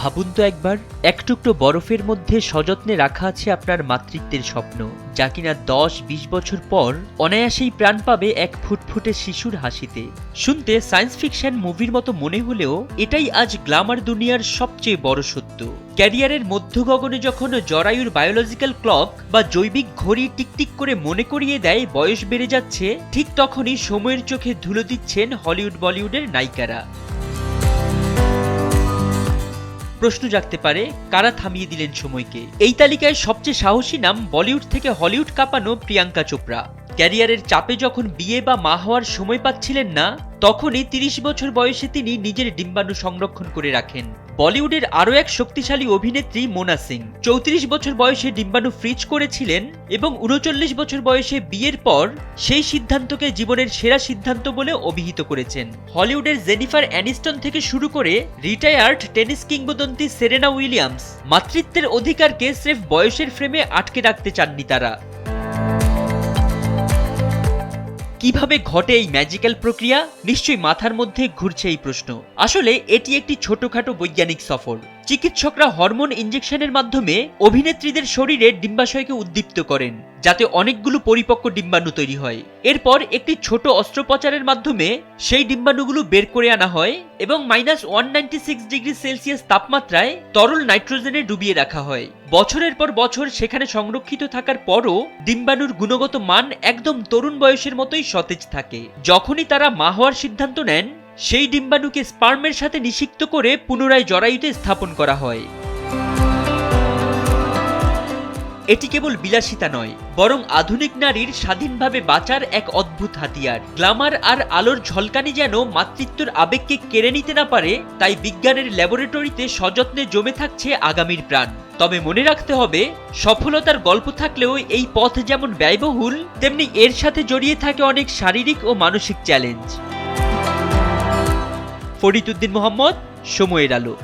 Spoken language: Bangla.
ভাবুন তো একবার, এক টুকরো বরফের মধ্যে সযত্নে রাখা আছে আপনার মাতৃত্বের স্বপ্ন, যা কিনা 10-20 বছর পর অনায়াসেই প্রাণ পাবে এক ফুটফুটে শিশুর হাসিতে। শুনতে সায়েন্স ফিকশন মুভির মতো মনে হলেও এটাই আজ গ্ল্যামার দুনিয়ার সবচেয়ে বড় সত্য। ক্যারিয়ারের মধ্য গগনে যখন জরায়ুর বায়োলজিক্যাল ক্লক বা জৈবিক ঘড়ি টিকটিক করে মনে করিয়ে দেয় বয়স বেড়ে যাচ্ছে, ঠিক তখনই সময়ের চোখে ধুলো দিচ্ছেন হলিউড বলিউডের নায়িকারা। প্রশ্ন জাগতে পারে, কারা থামিয়ে দিলেন সময়কে? এই তালিকায় সবচেয়ে সাহসী নাম বলিউড থেকে হলিউড কাঁপানো প্রিয়াঙ্কা চোপড়া। ক্যারিয়ারের চাপে যখন বিয়ে বা মা হওয়ার সময় পাচ্ছিলেন না, তখনই 30 বছর বয়সে তিনি নিজের ডিম্বাণু সংরক্ষণ করে রাখেন। বলিউডের আরও এক শক্তিশালী অভিনেত্রী মোনা সিং 34 বছর বয়সে ডিম্বাণু ফ্রিজ করেছিলেন এবং 39 বছর বয়সে বিয়ের পর সেই সিদ্ধান্তকে জীবনের সেরা সিদ্ধান্ত বলে অভিহিত করেছেন। হলিউডের জেনিফার অ্যানিস্টন থেকে শুরু করে রিটায়ার্ড টেনিস কিংবদন্তি সেরেনা উইলিয়ামস, মাতৃত্বের অধিকারকে স্রেফ বয়সের ফ্রেমে আটকে রাখতে চাননি তারা। কিভাবে ঘটে এই ম্যাজিক্যাল প্রক্রিয়া? নিশ্চয়ই মাথার মধ্যে ঘুরছে এই প্রশ্ন। আসলে এটি একটি ছোটখাটো বৈজ্ঞানিক সফর। চিকিৎসকরা হরমোন ইনজেকশনের মাধ্যমে অভিনেত্রীদের শরীরে ডিম্বাশয়কে উদ্দীপ্ত করেন, যাতে অনেকগুলো পরিপক্ক ডিম্বাণু তৈরি হয়। এরপর একটি ছোট অস্ত্রোপচারের মাধ্যমে সেই ডিম্বাণুগুলো বের করে আনা হয় এবং -196 ডিগ্রি সেলসিয়াস তাপমাত্রায় তরল নাইট্রোজেনে ডুবিয়ে রাখা হয়। বছরের পর বছর সেখানে সংরক্ষিত থাকার পরও ডিম্বাণুর গুণগত মান একদম তরুণ বয়সের মতোই সতেজ থাকে। যখনই তারা মা হওয়ার সিদ্ধান্ত নেন, সেই ডিম্বাণুকে স্পার্মের সাথে নিষিক্ত করে পুনরায় জরায়ুতে স্থাপন করা হয়। এটি কেবল বিলাসিতা নয়, বরং আধুনিক নারীর স্বাধীনভাবে বাঁচার এক অদ্ভুত হাতিয়ার। গ্ল্যামার আর আলোর ঝলকানি যেন মাতৃত্বের আবেগকে কেড়ে নিতে না পারে, তাই বিজ্ঞানের ল্যাবরেটরিতে সযত্নে জমে থাকছে আগামীর প্রাণ। তবে মনে রাখতে হবে, সফলতার গল্প থাকলেও এই পথ যেমন ব্যয়বহুল, তেমনি এর সাথে জড়িয়ে থাকে অনেক শারীরিক ও মানসিক চ্যালেঞ্জ। ফরিদ উদ্দিন মোহাম্মদ, সময়ের আলো।